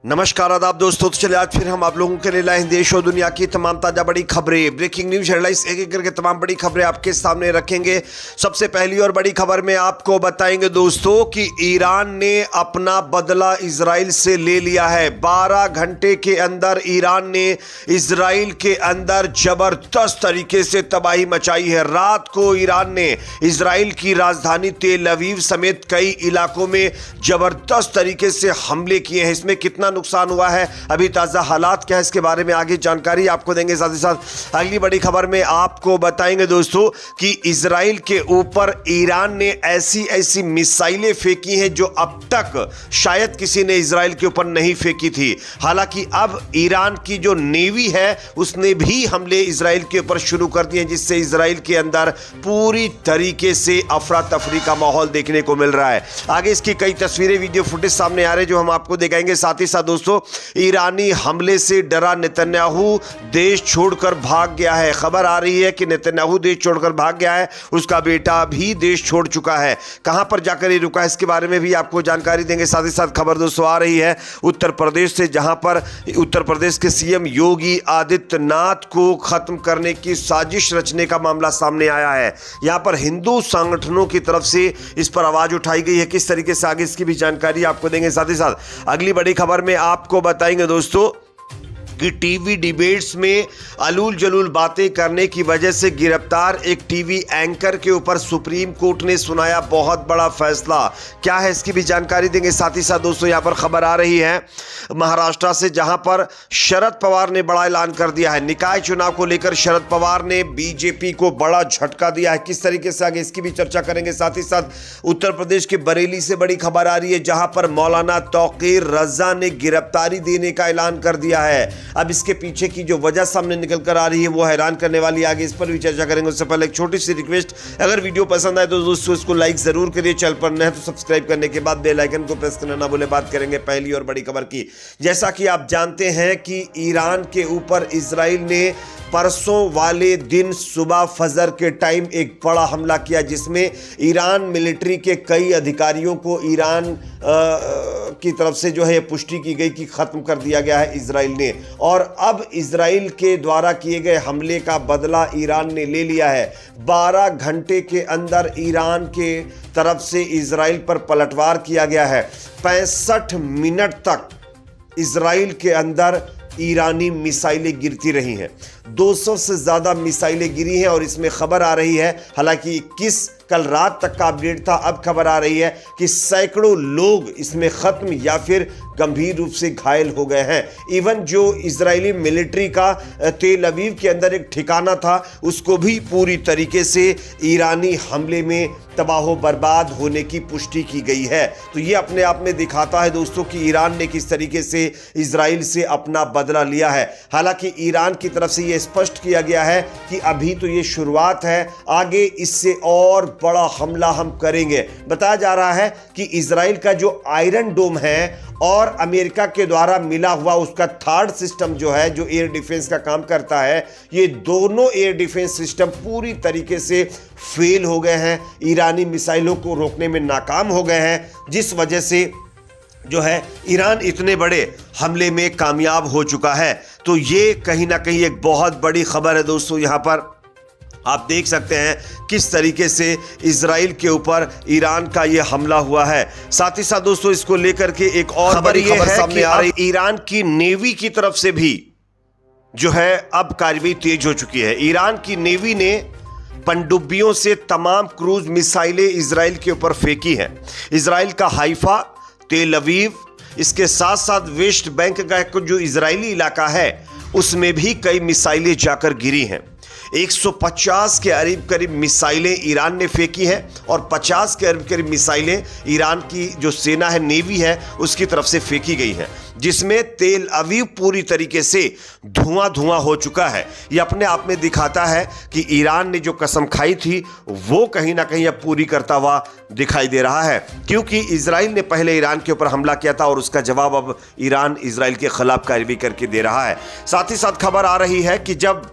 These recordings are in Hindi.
नमस्कार आदाब दोस्तों, तो चलिए आज फिर हम आप लोगों के लिए लाए हैं देश और दुनिया की तमाम ताजा बड़ी खबरें, ब्रेकिंग न्यूज हेडलाइंस, एक एक करके तमाम बड़ी खबरें आपके सामने रखेंगे। सबसे पहली और बड़ी खबर में आपको बताएंगे दोस्तों कि ईरान ने अपना बदला इजराइल से ले लिया है। 12 घंटे के अंदर ईरान ने इजराइल के अंदर जबरदस्त तरीके से तबाही मचाई है। रात को ईरान ने इजराइल की राजधानी तेल अवीव समेत कई इलाकों में जबरदस्त तरीके से हमले किए हैं। इसमें कितना नुकसान हुआ है, अभी ताजा हालात क्या है, इसके बारे में आगे जानकारी आपको देंगे। साथ ही साथ अगली बड़ी खबर में आपको बताएंगे दोस्तों कि इजराइल के ऊपर ईरान ने ऐसी ऐसी मिसाइलें फेंकी हैं जो अब तक शायद किसी ने इजराइल के ऊपर नहीं फेंकी थी। हालांकि अब ईरान की जो नेवी है उसने भी हमले इजराइल के ऊपर शुरू कर दिए, जिससे इजराइल के अंदर पूरी तरीके से अफरा तफरी का माहौल देखने को मिल रहा है। आगे इसकी कई तस्वीरें, वीडियो फुटेज सामने आ रहे हैं जो हम आपको दिखाएंगे। साथ ही साथ दोस्तों ईरानी हमले से डरा नेतन्याहू देश छोड़कर भाग गया है। खबर आ रही है कि नेतन्याहू देश छोड़कर भाग गया है, उसका बेटा भी देश छोड़ चुका है। कहां पर जाकर ये रुका है इसके बारे में भी आपको जानकारी देंगे। साथ ही साथ खबर दोस्तों आ रही है उत्तर प्रदेश से, जहां पर उत्तर प्रदेश के सीएम योगी आदित्यनाथ को खत्म करने की साजिश रचने का मामला सामने आया है। यहां पर हिंदू संगठनों की तरफ से इस पर आवाज उठाई गई है। किस तरीके से आगे इसकी भी जानकारी आपको देंगे। साथ ही साथ अगली बड़ी खबर में आपको बताएंगे दोस्तों कि टीवी डिबेट्स में अलूल जलूल बातें करने की वजह से गिरफ्तार एक टीवी एंकर के ऊपर सुप्रीम कोर्ट ने सुनाया बहुत बड़ा फैसला। क्या है इसकी भी जानकारी देंगे। साथ ही साथ दोस्तों यहां पर खबर आ रही है महाराष्ट्र से, जहां पर शरद पवार ने बड़ा ऐलान कर दिया है। निकाय चुनाव को लेकर शरद पवार ने बीजेपी को बड़ा झटका दिया है। किस तरीके से, आगे इसकी भी चर्चा करेंगे। साथ ही साथ उत्तर प्रदेश के बरेली से बड़ी खबर आ रही है, जहां पर मौलाना तौकीर रजा ने गिरफ्तारी देने का ऐलान कर दिया है। अब इसके पीछे की जो वजह सामने निकल कर आ रही है वो हैरान करने वाली। आगे इस पर भी चर्चा करेंगे। उससे पहले एक छोटी सी रिक्वेस्ट, अगर वीडियो पसंद आए तो दोस्तों इसको लाइक जरूर करिए। चैनल पर नए हैं तो सब्सक्राइब करने के बाद बेल आइकन को प्रेस करना ना भूलें। बात करेंगे पहली और बड़ी खबर की। जैसा कि आप जानते हैं कि ईरान के ऊपर इजराइल ने परसों वाले दिन सुबह फजर के टाइम एक बड़ा हमला किया, जिसमें ईरान मिलिट्री के कई अधिकारियों को ईरान की तरफ से जो है पुष्टि की गई कि खत्म कर दिया गया है इजराइल ने। और अब इजराइल के द्वारा किए गए हमले का बदला ईरान ने ले लिया है। 12 घंटे के अंदर ईरान के तरफ से इजराइल पर पलटवार किया गया है। 65 मिनट तक इजराइल के अंदर ईरानी मिसाइलें गिरती रही हैं। 200 से ज़्यादा मिसाइलें गिरी हैं और इसमें खबर आ रही है, हालांकि 21 कल रात तक का अपडेट था, अब खबर आ रही है कि सैकड़ों लोग इसमें ख़त्म या फिर गंभीर रूप से घायल हो गए हैं। इवन जो इजरायली मिलिट्री का तेल अवीव के अंदर एक ठिकाना था उसको भी पूरी तरीके से ईरानी हमले में तबाह बर्बाद होने की पुष्टि की गई है। तो ये अपने आप में दिखाता है दोस्तों कि ईरान ने किस तरीके से इजराइल से अपना बदला लिया है। हालांकि ईरान की तरफ से ये स्पष्ट किया गया है कि अभी तो ये शुरुआत है, आगे इससे और बड़ा हमला हम करेंगे। बताया जा रहा है कि इजराइल का जो आयरन डोम है और अमेरिका के द्वारा मिला हुआ उसका थर्ड सिस्टम जो है, जो एयर डिफेंस का काम करता है, ये दोनों एयर डिफेंस सिस्टम पूरी तरीके से फेल हो गए हैं, ईरानी मिसाइलों को रोकने में नाकाम हो गए हैं, जिस वजह से जो है ईरान इतने बड़े हमले में कामयाब हो चुका है। तो ये कहीं ना कहीं एक बहुत बड़ी खबर है दोस्तों। यहाँ पर आप देख सकते हैं किस तरीके से इजराइल के ऊपर ईरान का ये हमला हुआ है। साथ ही साथ दोस्तों इसको लेकर के एक और बड़ी खबर सामने आ रही है, ईरान की नेवी की तरफ से भी जो है अब कार्रवाई तेज हो चुकी है। ईरान की नेवी ने पनडुब्बियों से तमाम क्रूज मिसाइलें इजराइल के ऊपर फेंकी हैं। इजराइल का हाइफा, तेल अवीव, इसके साथ साथ वेस्ट बैंक का जो इजरायली इलाका है उसमें भी कई मिसाइलें जाकर गिरी हैं। 150 के करीब मिसाइलें ईरान ने फेंकी हैं और 50 के करीब मिसाइलें ईरान की जो सेना है, नेवी है, उसकी तरफ से फेंकी गई हैं, जिसमें तेल अवीव पूरी तरीके से धुआं हो चुका है। ये अपने आप में दिखाता है कि ईरान ने जो कसम खाई थी वो कहीं ना कहीं अब पूरी करता हुआ दिखाई दे रहा है, क्योंकि इजराइल ने पहले ईरान के ऊपर हमला किया था और उसका जवाब अब ईरान इजराइल के खिलाफ कार्रवाई करके दे रहा है। साथ ही साथ खबर आ रही है कि जब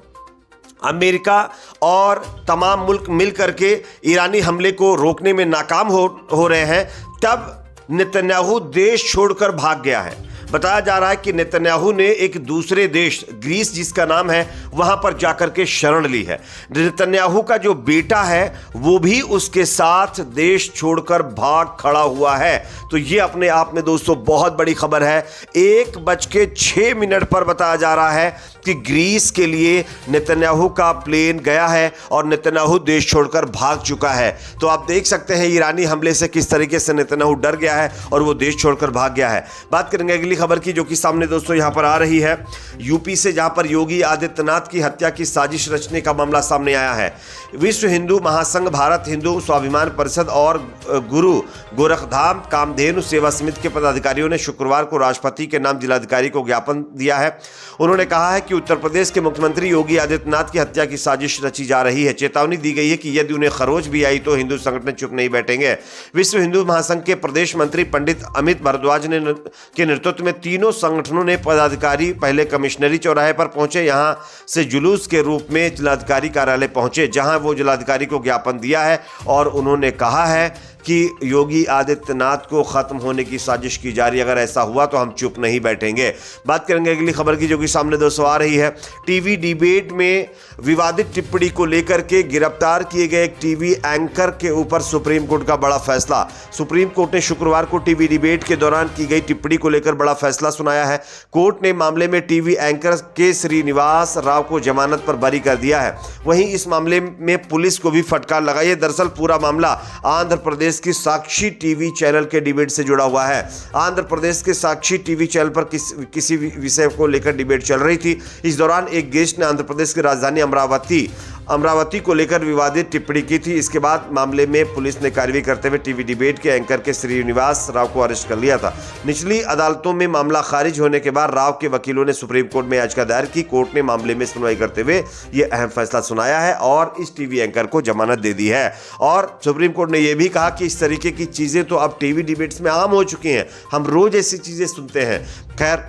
अमेरिका और तमाम मुल्क मिल करके ईरानी हमले को रोकने में नाकाम हो रहे हैं, तब नेतन्याहू देश छोड़कर भाग गया है। बताया जा रहा है कि नेतन्याहू ने एक दूसरे देश ग्रीस जिसका नाम है वहां पर जाकर के शरण ली है। नेतन्याहू का जो बेटा है वो भी उसके साथ देश छोड़कर भाग खड़ा हुआ है। तो ये अपने आप में दोस्तों बहुत बड़ी खबर है। 1:06 पर बताया जा रहा है कि ग्रीस के लिए नेतन्याहू का प्लेन गया है और नेतन्याहू देश छोड़कर भाग चुका है। तो आप देख सकते हैं ईरानी हमले से किस तरीके से नेतन्याहू डर गया है और वो देश छोड़कर भाग गया है। बात करेंगे अगली खबर की, जो कि सामने दोस्तों यहां पर आ रही है यूपी से, जहां पर योगी आदित्यनाथ की हत्या की साजिश रचने का मामला सामने आया है। विश्व हिंदू महासंघ, भारत हिंदू स्वाभिमान परिषद और गुरु गोरखधाम कामधेनु सेवा समिति के पदाधिकारियों ने शुक्रवार को राष्ट्रपति के नाम जिलाधिकारी को ज्ञापन दिया है। उन्होंने कहा है कि उत्तर प्रदेश के मुख्यमंत्री योगी आदित्यनाथ की हत्या की साजिश रची जा रही है। चेतावनी दी गई है कि यदि उन्हें खरोच भी आई तो हिंदू संगठन चुप नहीं बैठेंगे। विश्व हिंदू महासंघ के प्रदेश मंत्री पंडित अमित भारद्वाज के नेतृत्व में तीनों संगठनों ने पदाधिकारी पहले कमिश्नरी चौराहे पर पहुंचे, यहां से जुलूस के रूप में जिलाधिकारी कार्यालय पहुंचे, जहां वो जिलाधिकारी को ज्ञापन दिया है और उन्होंने कहा है कि योगी आदित्यनाथ को खत्म होने की साजिश की जा रही है। अगर ऐसा हुआ तो हम चुप नहीं बैठेंगे। बात करेंगे अगली खबर की, जो कि सामने दोस्तों आ रही है। टीवी डिबेट में विवादित टिप्पणी को लेकर के गिरफ्तार किए गए एक टीवी एंकर के ऊपर सुप्रीम कोर्ट का बड़ा फैसला। सुप्रीम कोर्ट ने शुक्रवार को टीवी डिबेट के दौरान की गई टिप्पणी को लेकर बड़ा फैसला सुनाया है। कोर्ट ने मामले में टीवी एंकर के श्रीनिवास राव को जमानत पर बरी कर दिया है। वहीं इस मामले में पुलिस को भी फटकार लगाई है। दरअसल पूरा मामला आंध्र प्रदेश की साक्षी टीवी चैनल के डिबेट से जुड़ा हुआ है। आंध्र प्रदेश के साक्षी टीवी चैनल पर किसी विषय को लेकर डिबेट चल रही थी। इस दौरान एक गेस्ट ने आंध्र प्रदेश की राजधानी अमरावती को लेकर विवादित टिप्पणी की थी। इसके बाद मामले में पुलिस ने कार्रवाई करते हुए टीवी डिबेट के एंकर के श्रीनिवास राव को अरेस्ट कर लिया था। निचली अदालतों में मामला खारिज होने के बाद राव के वकीलों ने सुप्रीम कोर्ट में याचिका दायर की। कोर्ट ने मामले में सुनवाई करते हुए यह अहम फैसला सुनाया है और इस टीवी एंकर को जमानत दे दी है। और सुप्रीम कोर्ट ने यह भी कहा कि इस तरीके की चीजें तो अब टीवी डिबेट्स में आम हो चुकी हैं, हम रोज ऐसी चीजें सुनते हैं। खैर,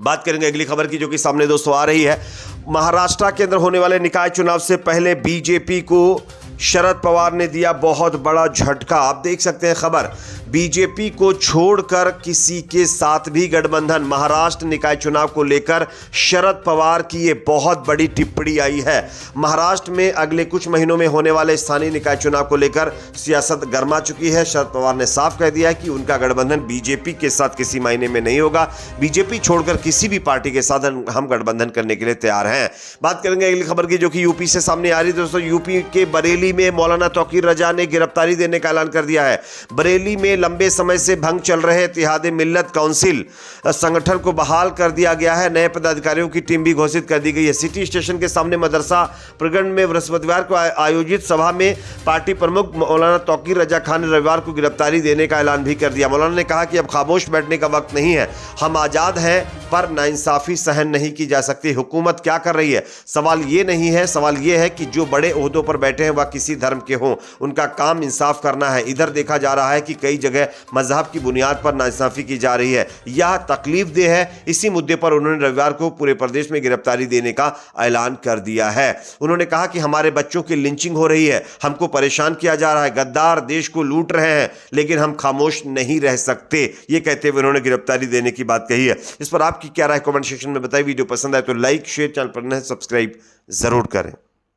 बात करेंगे अगली खबर की, जो कि सामने दोस्तों आ रही है। महाराष्ट्र के अंदर होने वाले निकाय चुनाव से पहले बीजेपी को शरद पवार ने दिया बहुत बड़ा झटका। आप देख सकते हैं खबर, बीजेपी को छोड़कर किसी के साथ भी गठबंधन। महाराष्ट्र निकाय चुनाव को लेकर शरद पवार की ये बहुत बड़ी टिप्पणी आई है। महाराष्ट्र में अगले कुछ महीनों में होने वाले स्थानीय निकाय चुनाव को लेकर सियासत गर्मा चुकी है। शरद पवार ने साफ कह दिया है कि उनका गठबंधन बीजेपी के साथ किसी महीने में नहीं होगा। बीजेपी छोड़कर किसी भी पार्टी के साथ हम गठबंधन करने के लिए तैयार हैं। बात करेंगे अगली खबर की, जो कि यूपी से सामने आ रही है। दोस्तों, यूपी के बरेली में मौलाना तौकीर रजा ने गिरफ्तारी देने का ऐलान कर दिया है। बरेली में लंबे समय से भंग चल रहे इत्तेहाद मिल्लत काउंसिल संगठन को बहाल कर दिया गया है। नए पदाधिकारियों की टीम भी घोषित कर दी गई है। सिटी स्टेशन के सामने मदरसा प्रगंड में बृहस्पतिवार को आयोजित सभा में पार्टी प्रमुख मौलाना तौकीर रजा खान ने रविवार को गिरफ्तारी देने का ऐलान भी कर दिया। मौलाना ने कहा कि अब खामोश बैठने का वक्त नहीं है, हम आजाद हैं, पर नाइंसाफी सहन नहीं की जा सकती। हुकूमत क्या कर रही है? सवाल ये नहीं है, सवाल ये है कि जो बड़े ओहदों पर बैठे हैं वह किसी धर्म के हों, उनका काम इंसाफ करना है। इधर देखा जा रहा है कि कई जगह मजहब की बुनियाद पर नाइंसाफी की जा रही है, यह तकलीफदेह है। इसी मुद्दे पर उन्होंने रविवार को पूरे प्रदेश में गिरफ्तारी देने का ऐलान कर दिया है। उन्होंने कहा कि हमारे बच्चों की लिंचिंग हो रही है, हमको परेशान किया जा रहा है, गद्दार देश को लूट रहे हैं, लेकिन हम खामोश नहीं रह सकते। ये कहते हुए उन्होंने गिरफ्तारी देने की बात कही है। इस पर आपकी क्या राय कमेंट सेक्शन में बताइए। वीडियो पसंद आए तो लाइक, शेयर, चैनल पर नए सब्सक्राइब जरूर करें।